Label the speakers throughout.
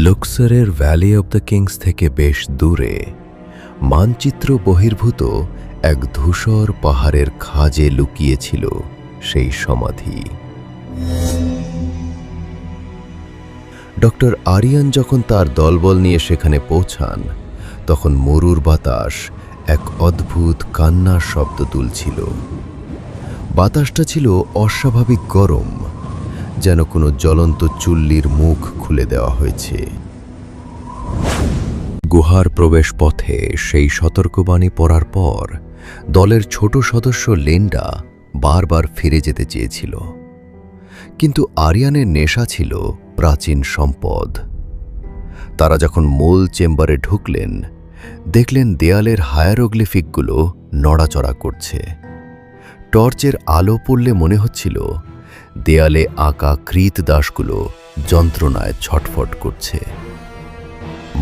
Speaker 1: লুক্সরের valley of the Kings থেকে বেশ দূরে মানচিত্র বহির্ভূত এক ধূসর পাহাড়ের খাঁজে লুকিয়েছিল সেই সমাধি। ডক্টর আরিয়ান যখন তার দলবল নিয়ে সেখানে পৌঁছান, তখন মরুর বাতাস এক অদ্ভুত কান্নার শব্দ তুলছিল। বাতাসটা ছিল অস্বাভাবিক গরম, যেন কোনো জ্বলন্ত চুল্লির মুখ খুলে দেওয়া হয়েছে। গুহার প্রবেশ পথে সেই সতর্কবাণী পড়ার পর দলের ছোট সদস্য লিন্ডা বারবার ফিরে যেতে চেয়েছিল, কিন্তু আরিয়ানের নেশা ছিল প্রাচীন সম্পদ। তারা যখন মূল চেম্বারে ঢুকলেন, দেখলেন দেয়ালের হায়ারোগ্লিফিকগুলো নড়াচড়া করছে। টর্চের আলো পড়লে মনে হচ্ছিল দেয়ালে আঁকা কৃতদাসগুলো যন্ত্রণায় ছটফট করছে।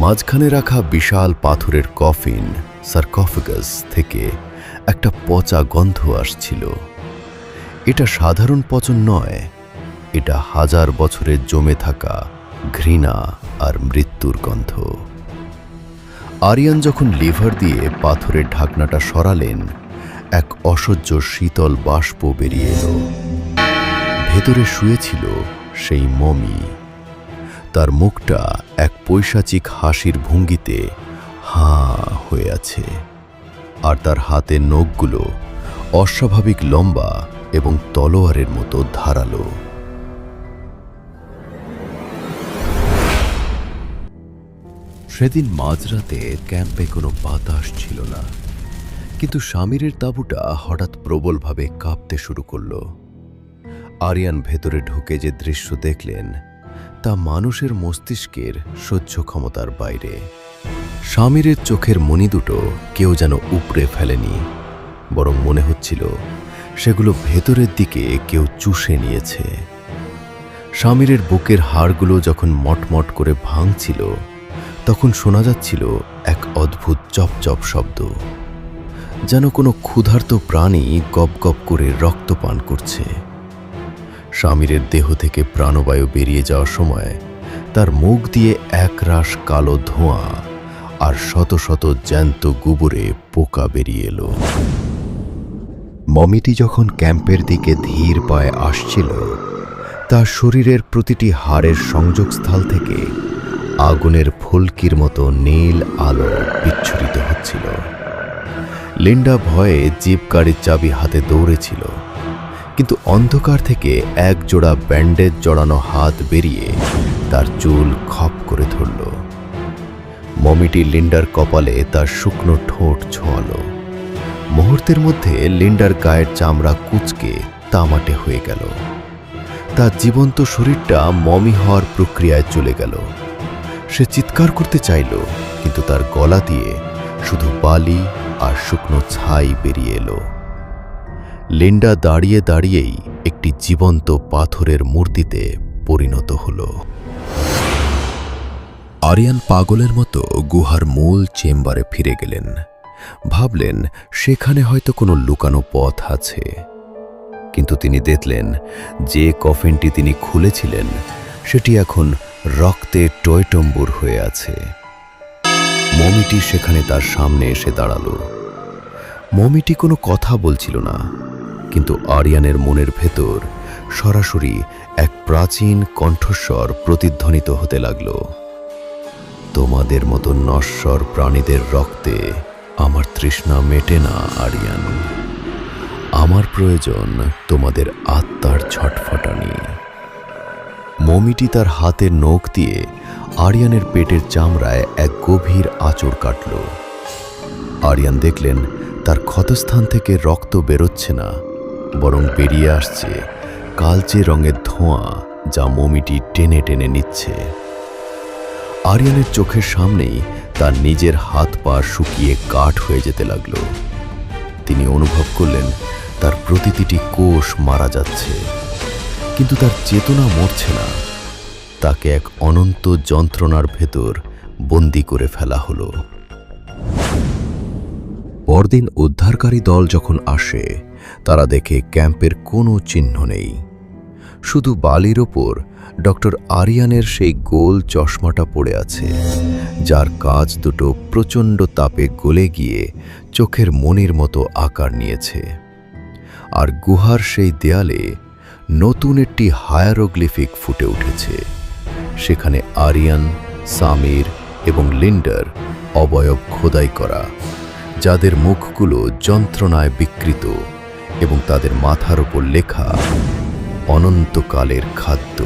Speaker 1: মাঝখানে রাখা বিশাল পাথরের কফিন সার্কোফাগাস থেকে একটা পচা গন্ধ আসছিল। এটা সাধারণ পচন নয়, এটা হাজার বছরের জমে থাকা ঘৃণা আর মৃত্যুর গন্ধ। আরিয়ান যখন লিভার দিয়ে পাথরের ঢাকনাটা সরালেন, এক অসহ্য শীতল বাষ্প বেরিয়ে এলো। ভেতরে শুয়েছিল সেই মমি। তার মুখটা এক পৈশাচিক হাসির ভঙ্গিতে হাঁ হয়ে আছে, আর তার হাতের নখগুলো অস্বাভাবিক লম্বা এবং তলোয়ারের মতো ধারালো। সেদিন মাঝরাতে ক্যাম্পে কোনো বাতাস ছিল না, কিন্তু শামিরের তাঁবুটা হঠাৎ প্রবলভাবে কাঁপতে শুরু করল। আরিয়ান ভেতরে ঢুকে যে দৃশ্য দেখলেন, তা মানুষের মস্তিষ্কের সহ্য ক্ষমতার বাইরে। শামিরের চোখের মণি দুটো কেউ যেন উপড়ে ফেলেনি, বরং মনে হচ্ছিল সেগুলো ভেতরের দিকে কেউ চুষে নিয়েছে। শামিরের বুকের হাড়গুলো যখন মটমট করে ভাঙছিল, তখন শোনা যাচ্ছিল এক অদ্ভুত চপচপ শব্দ, যেন কোনো ক্ষুধার্ত প্রাণী গপ গপ করে রক্ত পান করছে। শামিরের দেহ থেকে প্রাণবায়ু বেরিয়ে যাওয়ার সময় তার মুখ দিয়ে একরাশ কালো ধোঁয়া আর শত শত জ্যান্ত গুবরে পোকা বেরিয়ে এলো। মমিটি যখন ক্যাম্পের দিকে ধীর পায়ে আসছিল, তার শরীরের প্রতিটি হাড়ের সংযোগস্থল থেকে আগুনের ফুলকির মতো নীল আলো বিচ্ছুরিত হচ্ছিল। লিন্ডা ভয়ে জিপ গাড়ির চাবি হাতে দৌড়েছিল, কিন্তু অন্ধকার থেকে এক জোড়া ব্যান্ডেজ জড়ানো হাত বেরিয়ে তার চুল খপ করে ধরল। মমিটি লিন্ডার কপালে তার শুকনো ঠোঁট ছোঁয়ালো। মুহূর্তের মধ্যে লিন্ডার গায়ের চামড়া কুঁচকে তামাটে হয়ে গেল। তার জীবন্ত শরীরটা মমি হওয়ার প্রক্রিয়ায় চলে গেল। সে চিৎকার করতে চাইল, কিন্তু তার গলা দিয়ে শুধু বালি আর শুকনো ছাই বেরিয়ে এলো। লিন্ডা দাঁড়িয়ে দাঁড়িয়েই একটি জীবন্ত পাথরের মূর্তিতে পরিণত হল। আরিয়ান পাগলের মতো গুহার মূল চেম্বারে ফিরে গেলেন। ভাবলেন সেখানে হয়তো কোনো লুকানো পথ আছে, কিন্তু তিনি দেখলেন যে কফিনটি তিনি খুলেছিলেন সেটি এখন রক্তে টইটম্বুর হয়ে আছে। মমিটি সেখানে তার সামনে এসে দাঁড়ালো। মমিটি কোনো কথা বলছিল না, কিন্তু আরিয়ানের মনের ভেতর সরাসরি এক প্রাচীন কণ্ঠস্বর প্রতিধ্বনিত হতে লাগল। তোমাদের মতো নশ্বর প্রাণীদের রক্তে আমার তৃষ্ণা মেটে না আরিয়ান। আমার প্রয়োজন তোমাদের আত্মার ছটফটানি। মমিটি তার হাতের নখ দিয়ে আরিয়ানের পেটের চামড়ায় এক গভীর আঁচড় কাটল। আরিয়ান দেখলেন তার ক্ষতস্থান থেকে রক্ত বেরোচ্ছে না, বরং বেরিয়ে আসছে কালচে রঙের ধোঁয়া, যা মমিটি টেনে টেনে নিচ্ছে। আরিয়ানের চোখের সামনেই তার নিজের হাত পা শুকিয়ে কাঠ হয়ে যেতে লাগল। তিনি অনুভব করলেন তার প্রতিটি কোষ মারা যাচ্ছে, কিন্তু তার চেতনা মরছে না। তাকে এক অনন্ত যন্ত্রণার ভেতর বন্দী করে ফেলা হলো। পরদিন উদ্ধারকারী দল যখন আসে, তারা দেখে ক্যাম্পের কোনো চিহ্ন নেই। শুধু বালির ওপর ডক্টর আরিয়ানের সেই গোল চশমাটা পড়ে আছে, যার কাঁচ দুটো প্রচণ্ড তাপে গলে গিয়ে চোখের মণির মতো আকার নিয়েছে। আর গুহার সেই দেয়ালে নতুন একটি হায়ারোগ্লিফিক ফুটে উঠেছে। সেখানে আরিয়ান, সামির এবং লিন্ডার অবয়ব খোদাই করা, যাদের মুখগুলো যন্ত্রণায় বিকৃত এবং তাদের মাথার ওপর লেখা অনন্তকালের খাদ্য।